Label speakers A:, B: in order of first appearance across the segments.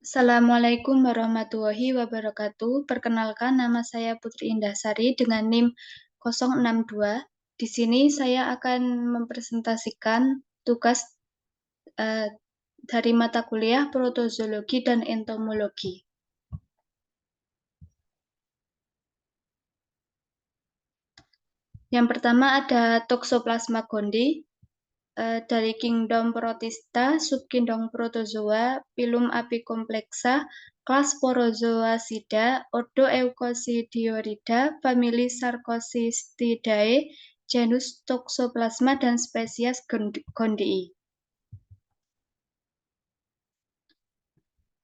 A: Assalamualaikum warahmatullahi wabarakatuh. Perkenalkan, nama saya Putri Indahsari dengan NIM 062. Di sini saya akan mempresentasikan tugas eh, dari mata kuliah protozoologi dan entomologi. Yang pertama ada Toxoplasma gondii, dari Kingdom Protista, subkingdom Protozoa, phylum Apicomplexa, kelas Sporozoacida, ordo Eucosidiorida, famili Sarcosistidae, genus Toxoplasma, dan spesies gondii.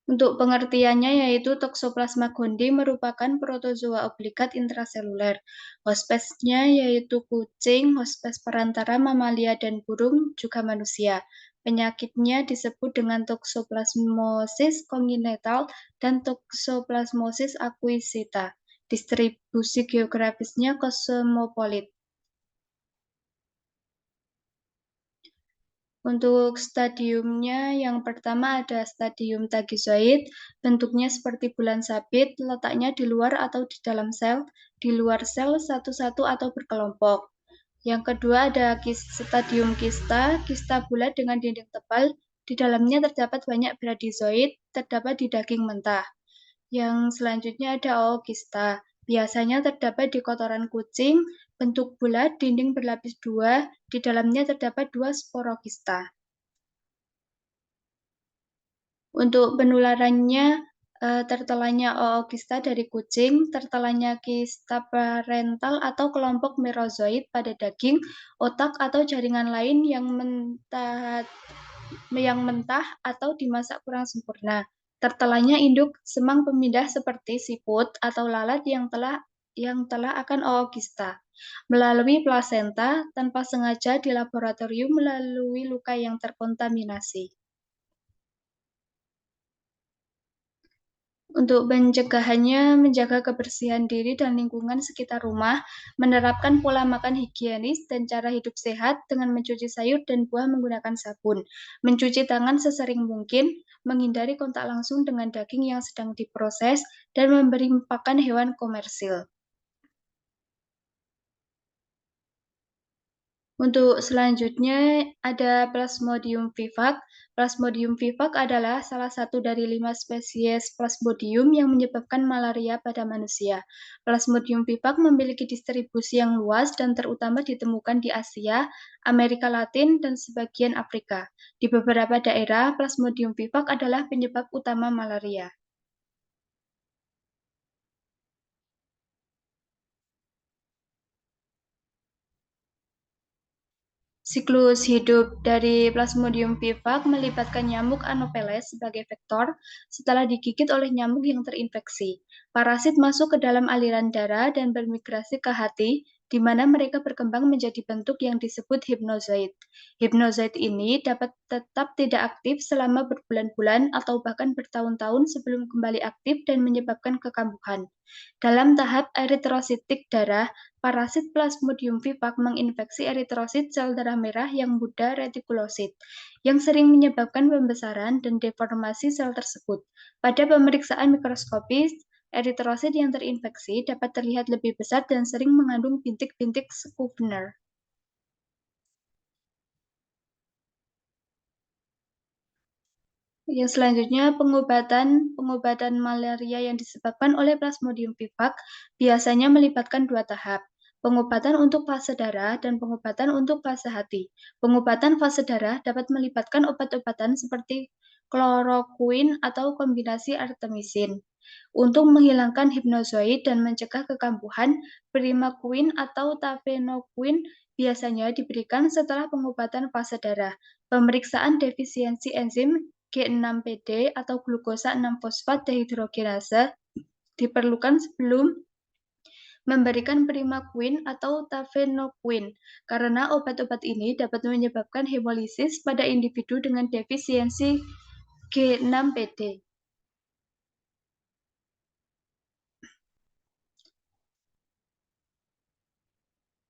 A: Untuk pengertiannya yaitu Toxoplasma gondii merupakan protozoa obligat intraseluler. Hospesnya yaitu kucing, hospes perantara mamalia dan burung, juga manusia. Penyakitnya disebut dengan Toxoplasmosis congenital dan Toxoplasmosis acquisita. Distribusi geografisnya kosmopolit. Untuk stadiumnya, yang pertama ada stadium tagizoid, bentuknya seperti bulan sabit, letaknya di luar atau di dalam sel, di luar sel satu-satu atau berkelompok. Yang kedua ada stadium kista, kista bulat dengan dinding tebal, di dalamnya terdapat banyak bradizoid, terdapat di daging mentah. Yang selanjutnya ada ookista, biasanya terdapat di kotoran kucing, bentuk bulat, dinding berlapis dua, di dalamnya terdapat dua sporokista. Untuk penularannya, tertelannya ookista dari kucing, tertelannya kista parental atau kelompok merozoid pada daging, otak atau jaringan lain yang mentah atau dimasak kurang sempurna. Tertelannya induk semang pemindah seperti siput atau lalat yang telah akan ookista melalui plasenta tanpa sengaja di laboratorium melalui luka yang terkontaminasi. Untuk pencegahannya, menjaga kebersihan diri dan lingkungan sekitar rumah, menerapkan pola makan higienis dan cara hidup sehat dengan mencuci sayur dan buah menggunakan sabun, mencuci tangan sesering mungkin, menghindari kontak langsung dengan daging yang sedang diproses, dan memberi pakan hewan komersil. Untuk selanjutnya ada Plasmodium vivax. Plasmodium vivax adalah salah satu dari 5 spesies Plasmodium yang menyebabkan malaria pada manusia. Plasmodium vivax memiliki distribusi yang luas dan terutama ditemukan di Asia, Amerika Latin, dan sebagian Afrika. Di beberapa daerah, Plasmodium vivax adalah penyebab utama malaria. Siklus hidup dari Plasmodium vivax melibatkan nyamuk Anopheles sebagai vektor setelah digigit oleh nyamuk yang terinfeksi. Parasit masuk ke dalam aliran darah dan bermigrasi ke hati, di mana mereka berkembang menjadi bentuk yang disebut hipnozoid. Hipnozoid ini dapat tetap tidak aktif selama berbulan-bulan atau bahkan bertahun-tahun sebelum kembali aktif dan menyebabkan kekambuhan. Dalam tahap eritrositik darah, parasit Plasmodium vivax menginfeksi eritrosit sel darah merah yang muda retikulosit, yang sering menyebabkan pembesaran dan deformasi sel tersebut. Pada pemeriksaan mikroskopis, eritrosit yang terinfeksi dapat terlihat lebih besar dan sering mengandung bintik-bintik Scrivener. Yang selanjutnya, pengobatan malaria yang disebabkan oleh Plasmodium vivax biasanya melibatkan dua tahap, pengobatan untuk fase darah dan pengobatan untuk fase hati. Pengobatan fase darah dapat melibatkan obat-obatan seperti kloroquine atau kombinasi artemisin. Untuk menghilangkan hipnozoid dan mencegah kekambuhan, primaquine atau tafenoquine biasanya diberikan setelah pengobatan fase darah. Pemeriksaan defisiensi enzim G6PD atau glukosa 6-fosfat dehidrogenase diperlukan sebelum memberikan primaquine atau tafenoquine, karena obat-obat ini dapat menyebabkan hemolisis pada individu dengan defisiensi G6PD.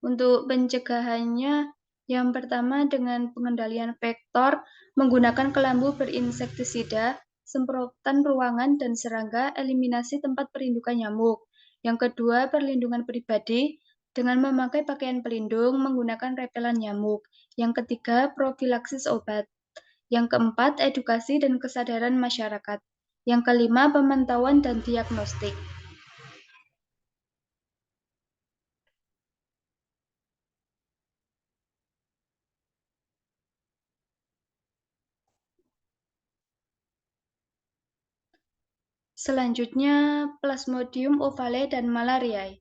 A: Untuk pencegahannya, yang pertama dengan pengendalian vektor menggunakan kelambu berinsektisida semprotan ruangan dan serangga, eliminasi tempat perindukan nyamuk. Yang kedua, perlindungan pribadi dengan memakai pakaian pelindung, menggunakan repelan nyamuk. Yang ketiga, profilaksis obat. Yang keempat, edukasi dan kesadaran masyarakat. Yang kelima, pemantauan dan diagnostik. Selanjutnya, Plasmodium ovale dan malariae.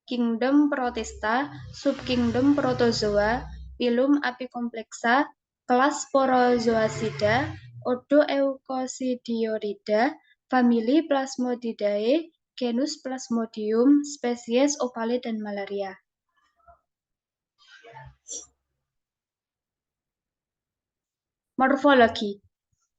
A: Kingdom Protista, Subkingdom Protozoa, Phylum Apicomplexa, kelas Sporozoacida, Ordo Eucosidiorida, famili Plasmodidae, genus Plasmodium, spesies ovale dan malaria. Morfologi.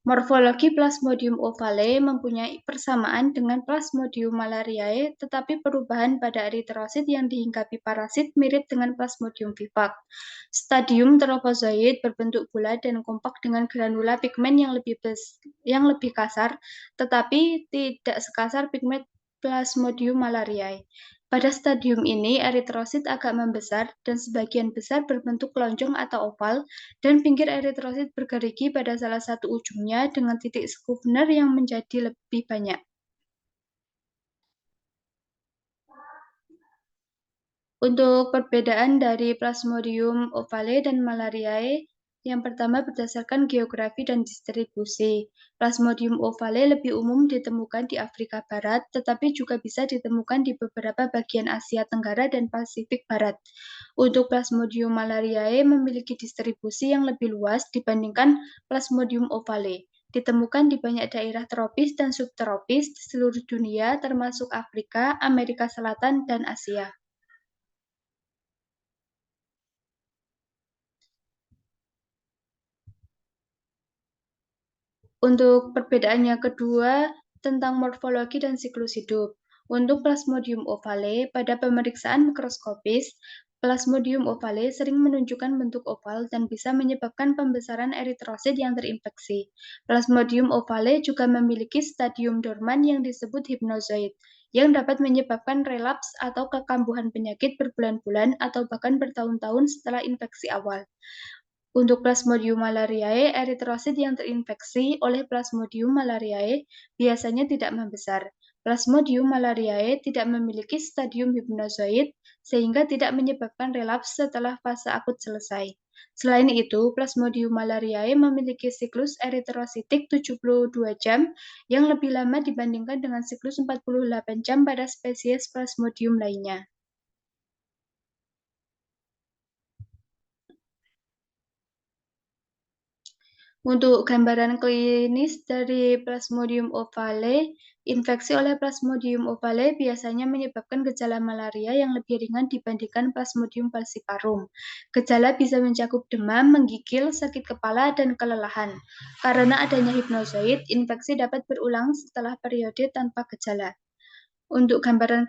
A: Morfologi Plasmodium ovale mempunyai persamaan dengan Plasmodium malariae, tetapi perubahan pada eritrosit yang dihinggapi parasit mirip dengan Plasmodium vivax. Stadium trofozoid berbentuk bulat dan kompak dengan granula pigmen yang lebih kasar, tetapi tidak sekasar pigmen Plasmodium malariae. Pada stadium ini, eritrosit agak membesar dan sebagian besar berbentuk lonjong atau oval, dan pinggir eritrosit bergerigi pada salah satu ujungnya dengan titik Scribner yang menjadi lebih banyak. Untuk perbedaan dari Plasmodium ovale dan malariae, yang pertama berdasarkan geografi dan distribusi. Plasmodium ovale lebih umum ditemukan di Afrika Barat, tetapi juga bisa ditemukan di beberapa bagian Asia Tenggara dan Pasifik Barat. Untuk Plasmodium malariae memiliki distribusi yang lebih luas dibandingkan Plasmodium ovale. Ditemukan di banyak daerah tropis dan subtropis di seluruh dunia, termasuk Afrika, Amerika Selatan, dan Asia. Untuk perbedaannya kedua, tentang morfologi dan siklus hidup. Untuk Plasmodium ovale, pada pemeriksaan mikroskopis, Plasmodium ovale sering menunjukkan bentuk oval dan bisa menyebabkan pembesaran eritrosit yang terinfeksi. Plasmodium ovale juga memiliki stadium dorman yang disebut hipnozoid, yang dapat menyebabkan relaps atau kekambuhan penyakit berbulan-bulan atau bahkan bertahun-tahun setelah infeksi awal. Untuk Plasmodium malariae, eritrosit yang terinfeksi oleh Plasmodium malariae biasanya tidak membesar. Plasmodium malariae tidak memiliki stadium hipnozoid, sehingga tidak menyebabkan relaps setelah fase akut selesai. Selain itu, Plasmodium malariae memiliki siklus eritrositik 72 jam yang lebih lama dibandingkan dengan siklus 48 jam pada spesies Plasmodium lainnya. Untuk gambaran klinis dari Plasmodium ovale, infeksi oleh Plasmodium ovale biasanya menyebabkan gejala malaria yang lebih ringan dibandingkan Plasmodium falciparum. Gejala bisa mencakup demam, menggigil, sakit kepala, dan kelelahan. Karena adanya hipnozoid, infeksi dapat berulang setelah periode tanpa gejala. Untuk gambaran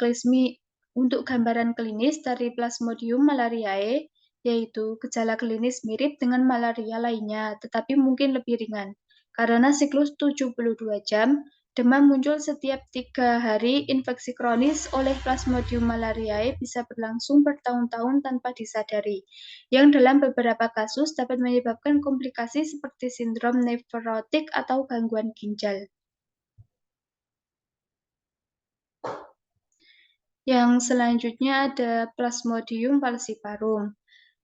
A: klinis dari Plasmodium malariae, yaitu gejala klinis mirip dengan malaria lainnya, tetapi mungkin lebih ringan. Karena siklus 72 jam, demam muncul setiap 3 hari, infeksi kronis oleh Plasmodium malariae bisa berlangsung bertahun-tahun tanpa disadari, yang dalam beberapa kasus dapat menyebabkan komplikasi seperti sindrom nefrotik atau gangguan ginjal. Yang selanjutnya ada Plasmodium falciparum.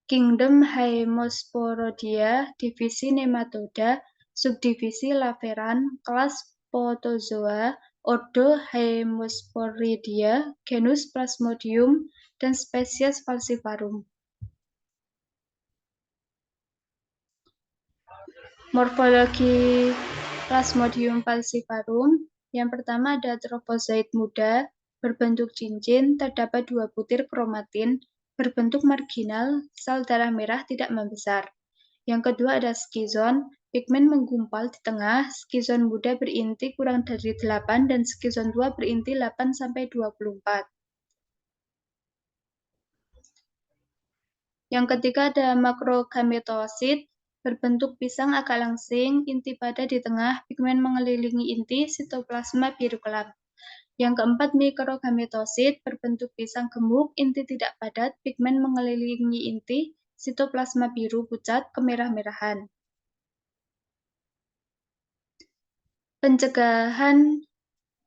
A: Kingdom Haemosporodia, divisi Nematoda, subdivisi Laveran, kelas Protozoa, ordo Haemosporidia, genus Plasmodium, dan spesies Falciparum. Morfologi Plasmodium falciparum. Yang pertama ada trofozoid muda, berbentuk cincin, terdapat 2 butir kromatin, berbentuk marginal, sel darah merah tidak membesar. Yang kedua ada skizon, pigmen menggumpal di tengah, skizon muda berinti kurang dari 8 dan skizon tua berinti 8-24. Yang ketiga ada makrogametosit, berbentuk pisang agak langsing, inti padat di tengah, pigmen mengelilingi inti, sitoplasma biru kelam. Yang keempat, mikrogametosit, berbentuk pisang gemuk, inti tidak padat, pigmen mengelilingi inti, sitoplasma biru pucat, kemerah-merahan. Pencegahan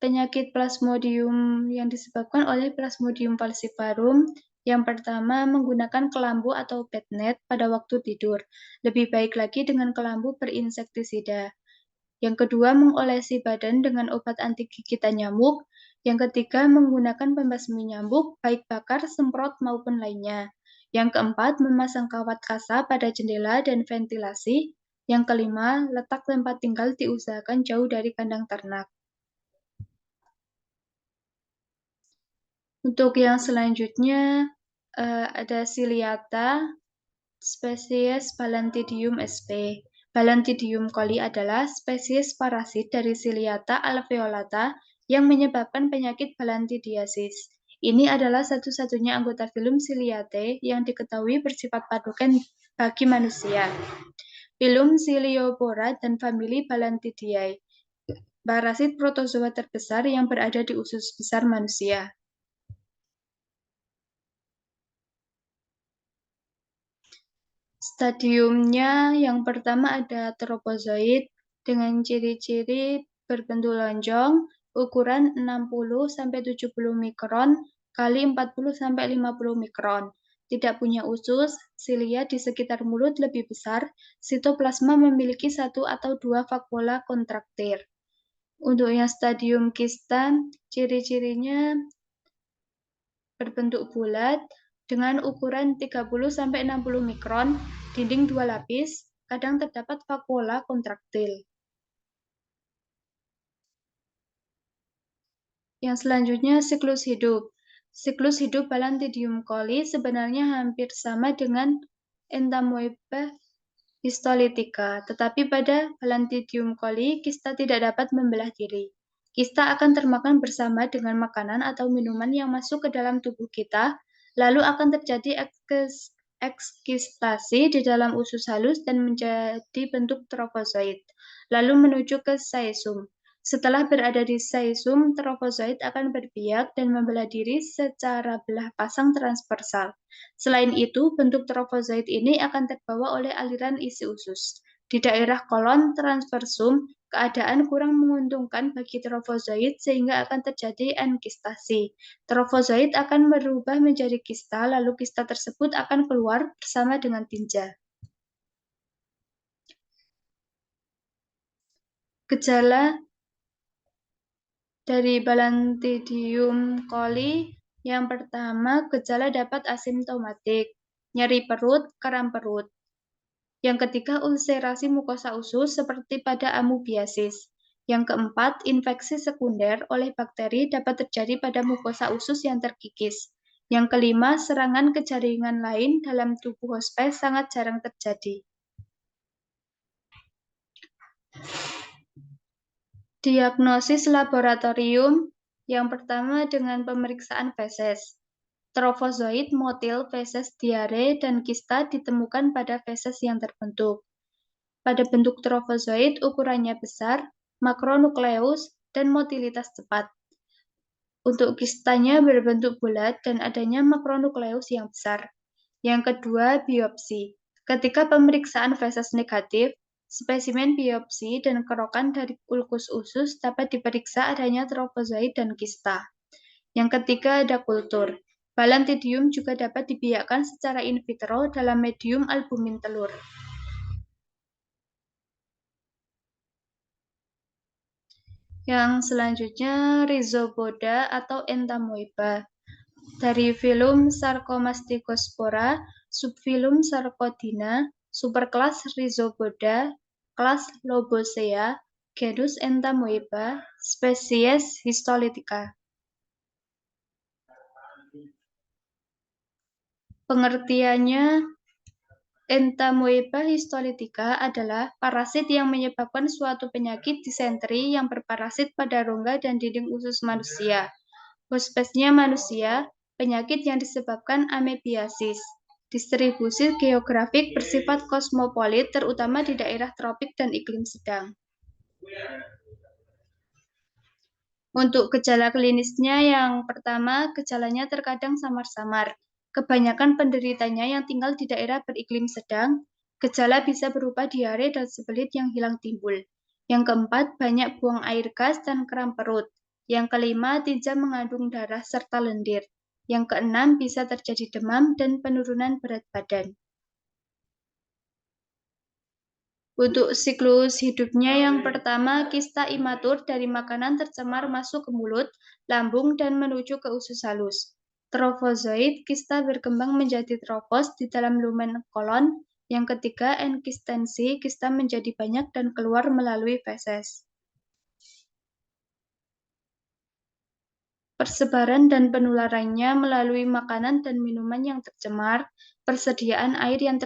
A: penyakit Plasmodium yang disebabkan oleh Plasmodium falciparum. Yang pertama, menggunakan kelambu atau bed net pada waktu tidur. Lebih baik lagi dengan kelambu berinsektisida. Yang kedua, mengolesi badan dengan obat anti gigitan nyamuk. Yang ketiga, menggunakan pembasmi nyamuk, baik bakar, semprot, maupun lainnya. Yang keempat, memasang kawat kasa pada jendela dan ventilasi. Yang kelima, letak tempat tinggal diusahakan jauh dari kandang ternak. Untuk yang selanjutnya, ada Ciliata, spesies Balantidium sp. Balantidium coli adalah spesies parasit dari Ciliata alveolata yang menyebabkan penyakit balantidiasis. Ini adalah satu-satunya anggota filum Ciliatae yang diketahui bersifat patogen bagi manusia. Filum Ciliopora dan famili Balantidiae, parasit protozoa terbesar yang berada di usus besar manusia. Stadiumnya yang pertama ada tropozoid dengan ciri-ciri berbentuk lonjong, ukuran 60-70 mikron kali 40-50 mikron. Tidak punya usus, silia di sekitar mulut lebih besar, sitoplasma memiliki satu atau dua vakuola kontraktir. Untuk yang stadium kista, ciri-cirinya berbentuk bulat dengan ukuran 30-60 mikron, dinding dua lapis, kadang terdapat vakuola kontraktil. Yang selanjutnya siklus hidup. Siklus hidup Balantidium coli sebenarnya hampir sama dengan Entamoeba histolytica, tetapi pada Balantidium coli kista tidak dapat membelah diri. Kista akan termakan bersama dengan makanan atau minuman yang masuk ke dalam tubuh kita, lalu akan terjadi ekskistasi di dalam usus halus dan menjadi bentuk trofozoid, lalu menuju ke saesum. Setelah berada di saesum, trofozoid akan berbiak dan membelah diri secara belah pasang transversal. Selain itu, bentuk trofozoid ini akan terbawa oleh aliran isi usus. Di daerah kolon transversum, keadaan kurang menguntungkan bagi trofozoid sehingga akan terjadi enkistasi. Trofozoid akan berubah menjadi kista, lalu kista tersebut akan keluar bersama dengan tinja. Gejala dari Balantidium coli, yang pertama, gejala dapat asimptomatik, nyeri perut, kram perut. Yang ketiga, ulserasi mukosa usus seperti pada amoebiasis. Yang keempat, infeksi sekunder oleh bakteri dapat terjadi pada mukosa usus yang terkikis. Yang kelima, serangan ke jaringan lain dalam tubuh hospes sangat jarang terjadi. Diagnosis laboratorium, yang pertama dengan pemeriksaan feses. Trofozoid motil feses diare dan kista ditemukan pada feses yang terbentuk. Pada bentuk trofozoid ukurannya besar, makronukleus, dan motilitas cepat. Untuk kistanya berbentuk bulat dan adanya makronukleus yang besar. Yang kedua, biopsi. Ketika pemeriksaan feses negatif, spesimen biopsi dan kerokan dari ulkus usus dapat diperiksa adanya trofozoid dan kista. Yang ketiga ada kultur. Balantidium juga dapat dibiakkan secara in vitro dalam medium albumin telur. Yang selanjutnya Rhizopoda atau Entamoeba. Dari filum Sarcomastigospora, subfilum Sarcodina, superkelas Rhizopoda, kelas Lobosea, genus Entamoeba, spesies Histolytica. Pengertiannya, Entamoeba histolytica adalah parasit yang menyebabkan suatu penyakit disenteri yang berparasit pada rongga dan dinding usus manusia. Hospesnya manusia, penyakit yang disebabkan amebiasis. Distribusi geografik bersifat kosmopolit, terutama di daerah tropik dan iklim sedang. Untuk gejala klinisnya, yang pertama, gejalanya terkadang samar-samar. Kebanyakan penderitanya yang tinggal di daerah beriklim sedang, gejala bisa berupa diare dan sembelit yang hilang timbul. Yang keempat, banyak buang air gas dan kram perut. Yang kelima, tinja mengandung darah serta lendir. Yang keenam, bisa terjadi demam dan penurunan berat badan. Untuk siklus hidupnya, yang pertama, kista imatur dari makanan tercemar masuk ke mulut, lambung, dan menuju ke usus halus. Trofozoid, kista berkembang menjadi tropos di dalam lumen kolon. Yang ketiga, enkistensi, kista menjadi banyak dan keluar melalui feses. Persebaran dan penularannya melalui makanan dan minuman yang tercemar, persediaan air yang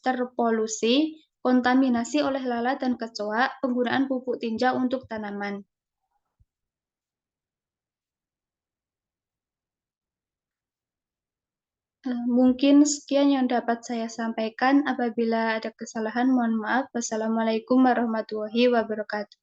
A: terpolusi, kontaminasi oleh lalat dan kecoa, penggunaan pupuk tinja untuk tanaman. Mungkin sekian yang dapat saya sampaikan. Apabila ada kesalahan, mohon maaf. Wassalamualaikum warahmatullahi wabarakatuh.